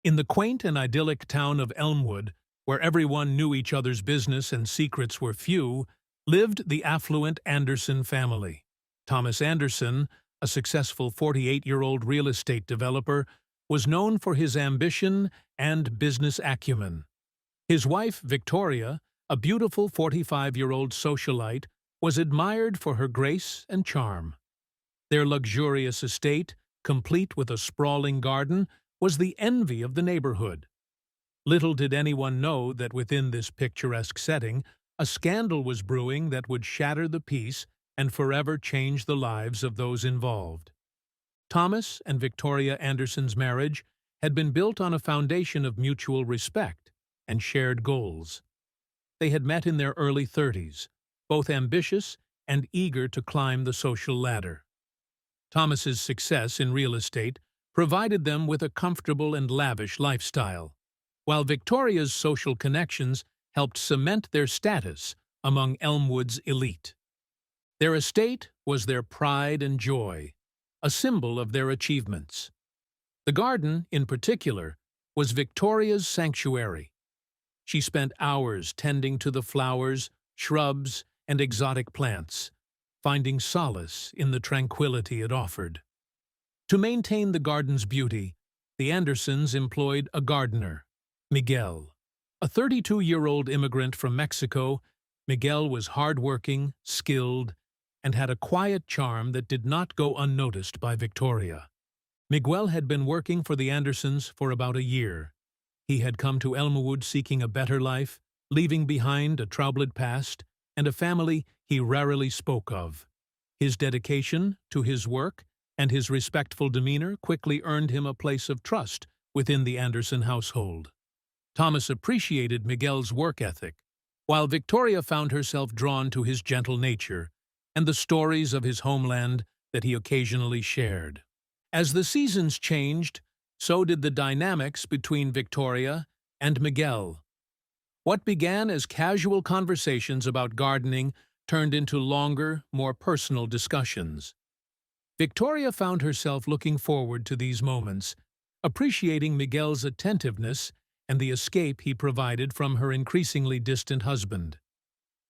In the quaint and idyllic town of Elmwood, where everyone knew each other's business and secrets were few, lived the affluent Anderson family. Thomas Anderson, a successful 48-year-old real estate developer, was known for his ambition and business acumen. His wife, Victoria, a beautiful 45-year-old socialite, was admired for her grace and charm. Their luxurious estate, complete with a sprawling garden, was the envy of the neighborhood. Little did anyone know that within this picturesque setting, a scandal was brewing that would shatter the peace and forever change the lives of those involved. Thomas and Victoria Anderson's marriage had been built on a foundation of mutual respect and shared goals. They had met in their early 30s, both ambitious and eager to climb the social ladder. Thomas's success in real estate provided them with a comfortable and lavish lifestyle, while Victoria's social connections helped cement their status among Elmwood's elite. Their estate was their pride and joy, a symbol of their achievements. The garden, in particular, was Victoria's sanctuary. She spent hours tending to the flowers, shrubs, and exotic plants, finding solace in the tranquility it offered. To maintain the garden's beauty, the Andersons employed a gardener, Miguel. A 32-year-old immigrant from Mexico, Miguel was hardworking, skilled, and had a quiet charm that did not go unnoticed by Victoria. Miguel had been working for the Andersons for about a year. He had come to Elmwood seeking a better life, leaving behind a troubled past and a family he rarely spoke of. His dedication to his work and his respectful demeanor quickly earned him a place of trust within the Anderson household. Thomas appreciated Miguel's work ethic, while Victoria found herself drawn to his gentle nature and the stories of his homeland that he occasionally shared. As the seasons changed, so did the dynamics between Victoria and Miguel. What began as casual conversations about gardening turned into longer, more personal discussions. Victoria found herself looking forward to these moments, appreciating Miguel's attentiveness and the escape he provided from her increasingly distant husband.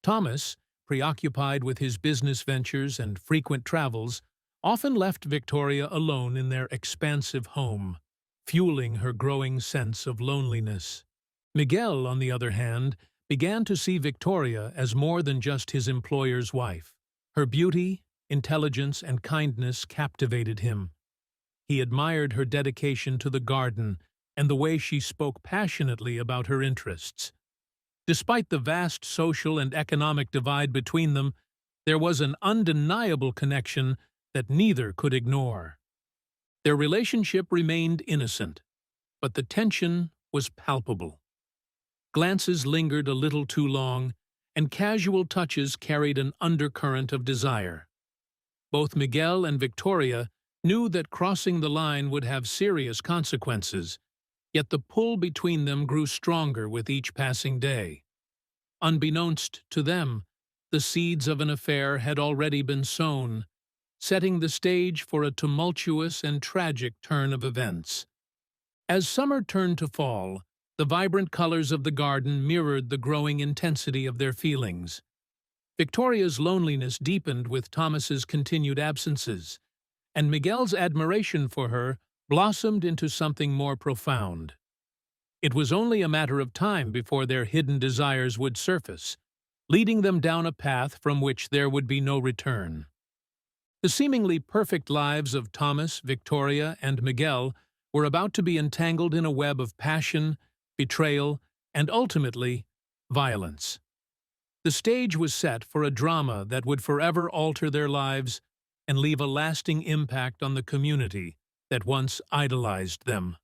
Thomas, preoccupied with his business ventures and frequent travels, often left Victoria alone in their expansive home, fueling her growing sense of loneliness. Miguel, on the other hand, began to see Victoria as more than just his employer's wife. Her beauty, intelligence, and kindness captivated him. He admired her dedication to the garden and the way she spoke passionately about her interests. Despite the vast social and economic divide between them, there was an undeniable connection that neither could ignore. Their relationship remained innocent, but the tension was palpable. Glances lingered a little too long, and casual touches carried an undercurrent of desire. Both Miguel and Victoria knew that crossing the line would have serious consequences, yet the pull between them grew stronger with each passing day. Unbeknownst to them, the seeds of an affair had already been sown, setting the stage for a tumultuous and tragic turn of events. As summer turned to fall, the vibrant colors of the garden mirrored the growing intensity of their feelings. Victoria's loneliness deepened with Thomas's continued absences, and Miguel's admiration for her blossomed into something more profound. It was only a matter of time before their hidden desires would surface, leading them down a path from which there would be no return. The seemingly perfect lives of Thomas, Victoria, and Miguel were about to be entangled in a web of passion, betrayal, and ultimately, violence. The stage was set for a drama that would forever alter their lives and leave a lasting impact on the community that once idolized them.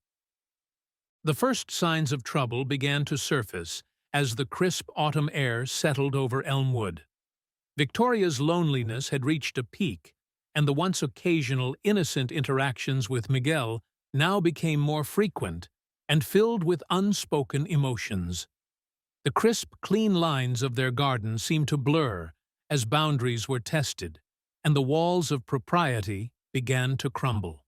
The first signs of trouble began to surface as the crisp autumn air settled over Elmwood. Victoria's loneliness had reached a peak, and the once occasional innocent interactions with Miguel now became more frequent and filled with unspoken emotions. The crisp, clean lines of their garden seemed to blur as boundaries were tested, and the walls of propriety began to crumble.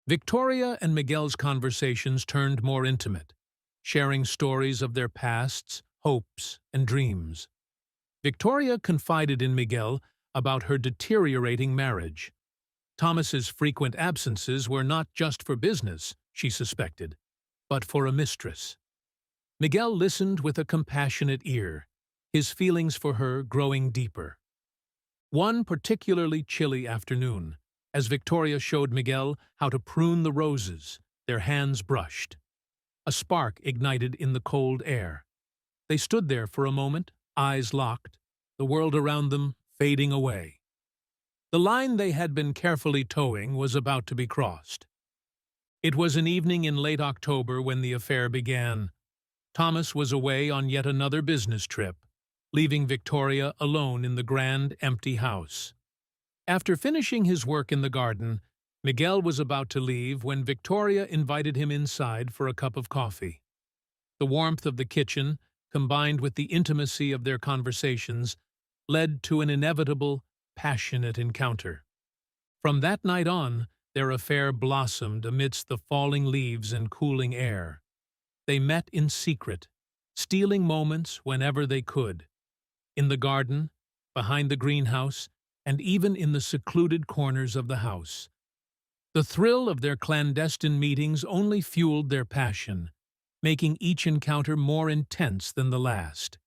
Victoria and Miguel's conversations turned more intimate, sharing stories of their pasts, hopes, and dreams. Victoria confided in Miguel about her deteriorating marriage. Thomas's frequent absences were not just for business, she suspected, but for a mistress. Miguel listened with a compassionate ear, his feelings for her growing deeper. One particularly chilly afternoon, as Victoria showed Miguel how to prune the roses, their hands brushed. A spark ignited in the cold air. They stood there for a moment, eyes locked, the world around them fading away. The line they had been carefully towing was about to be crossed. It was an evening in late October when the affair began. Thomas was away on yet another business trip, leaving Victoria alone in the grand, empty house. After finishing his work in the garden, Miguel was about to leave when Victoria invited him inside for a cup of coffee. The warmth of the kitchen, combined with the intimacy of their conversations, led to an inevitable, passionate encounter. From that night on, their affair blossomed amidst the falling leaves and cooling air. They met in secret, stealing moments whenever they could. In the garden, behind the greenhouse, and even in the secluded corners of the house. The thrill of their clandestine meetings only fueled their passion, making each encounter more intense than the last.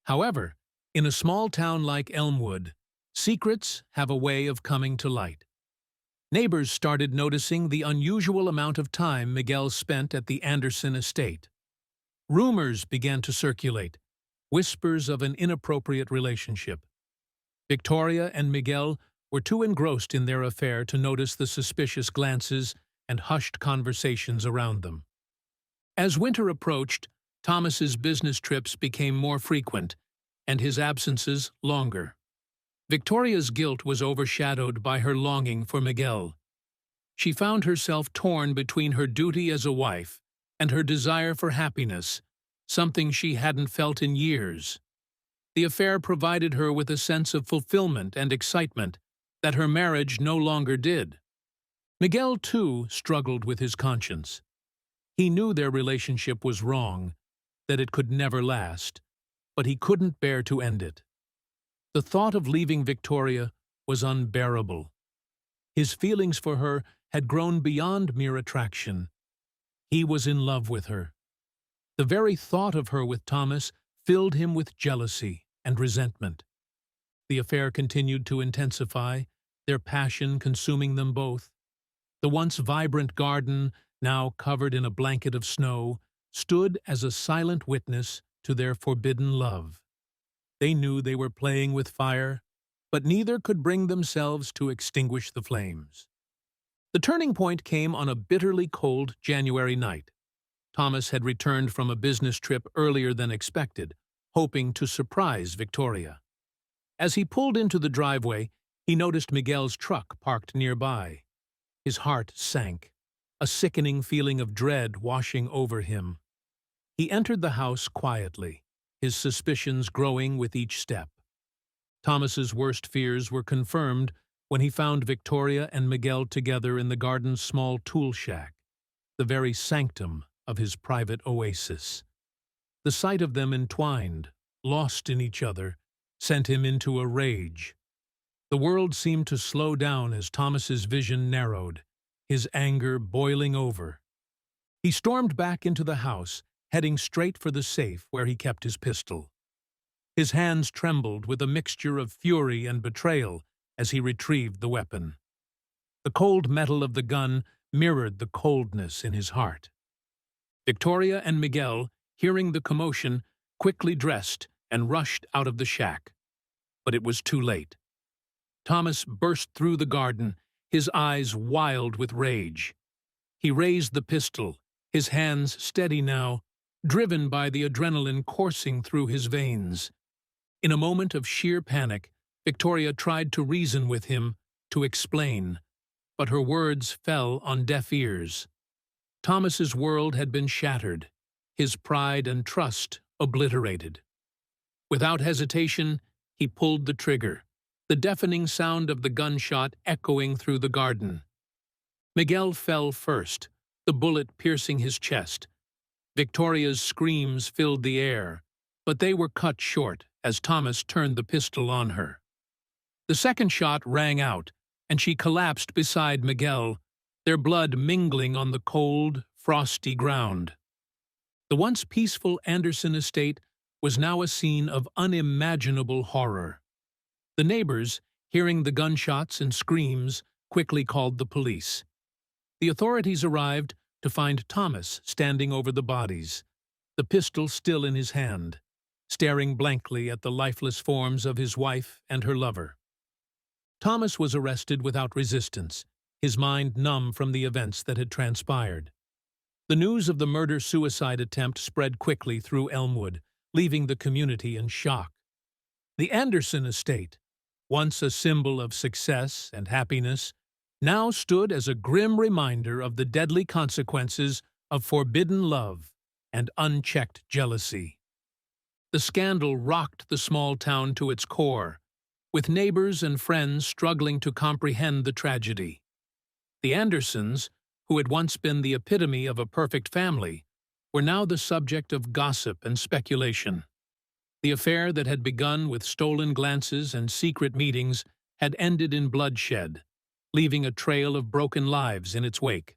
However, in a small town like Elmwood, secrets have a way of coming to light. Neighbors started noticing the unusual amount of time Miguel spent at the Anderson estate. Rumors began to circulate, whispers of an inappropriate relationship. Victoria and Miguel were too engrossed in their affair to notice the suspicious glances and hushed conversations around them. As winter approached, Thomas's business trips became more frequent, and his absences longer. Victoria's guilt was overshadowed by her longing for Miguel. She found herself torn between her duty as a wife and her desire for happiness, something she hadn't felt in years. The affair provided her with a sense of fulfillment and excitement that her marriage no longer did. Miguel, too, struggled with his conscience. He knew their relationship was wrong, that it could never last, but he couldn't bear to end it. The thought of leaving Victoria was unbearable. His feelings for her had grown beyond mere attraction. He was in love with her. The very thought of her with Thomas filled him with jealousy and resentment. The affair continued to intensify, their passion consuming them both. The once vibrant garden, now covered in a blanket of snow, stood as a silent witness to their forbidden love. They knew they were playing with fire, but neither could bring themselves to extinguish the flames. The turning point came on a bitterly cold January night. Thomas had returned from a business trip earlier than expected, hoping to surprise Victoria. As he pulled into the driveway, he noticed Miguel's truck parked nearby. His heart sank, a sickening feeling of dread washing over him. He entered the house quietly, his suspicions growing with each step. Thomas's worst fears were confirmed when he found Victoria and Miguel together in the garden's small tool shack, the very sanctum of his private oasis. The sight of them entwined, lost in each other, sent him into a rage. The world seemed to slow down as Thomas's vision narrowed, his anger boiling over. He stormed back into the house, heading straight for the safe where he kept his pistol. His hands trembled with a mixture of fury and betrayal as he retrieved the weapon. The cold metal of the gun mirrored the coldness in his heart. Victoria and Miguel, hearing the commotion, quickly dressed and rushed out of the shack. But it was too late. Thomas burst through the garden, his eyes wild with rage. He raised the pistol, his hands steady now, driven by the adrenaline coursing through his veins. In a moment of sheer panic, Victoria tried to reason with him, to explain, but her words fell on deaf ears. Thomas's world had been shattered, his pride and trust obliterated. Without hesitation, he pulled the trigger, the deafening sound of the gunshot echoing through the garden. Miguel fell first, the bullet piercing his chest. Victoria's screams filled the air, but they were cut short as Thomas turned the pistol on her. The second shot rang out, and she collapsed beside Miguel, their blood mingling on the cold, frosty ground. The once peaceful Anderson estate was now a scene of unimaginable horror. The neighbors, hearing the gunshots and screams, quickly called the police. The authorities arrived to find Thomas standing over the bodies, the pistol still in his hand, staring blankly at the lifeless forms of his wife and her lover. Thomas was arrested without resistance, his mind numb from the events that had transpired. The news of the murder-suicide attempt spread quickly through Elmwood, leaving the community in shock. The Anderson estate, once a symbol of success and happiness, now stood as a grim reminder of the deadly consequences of forbidden love and unchecked jealousy. The scandal rocked the small town to its core, with neighbors and friends struggling to comprehend the tragedy. The Andersons, who had once been the epitome of a perfect family, were now the subject of gossip and speculation. The affair that had begun with stolen glances and secret meetings had ended in bloodshed, leaving a trail of broken lives in its wake.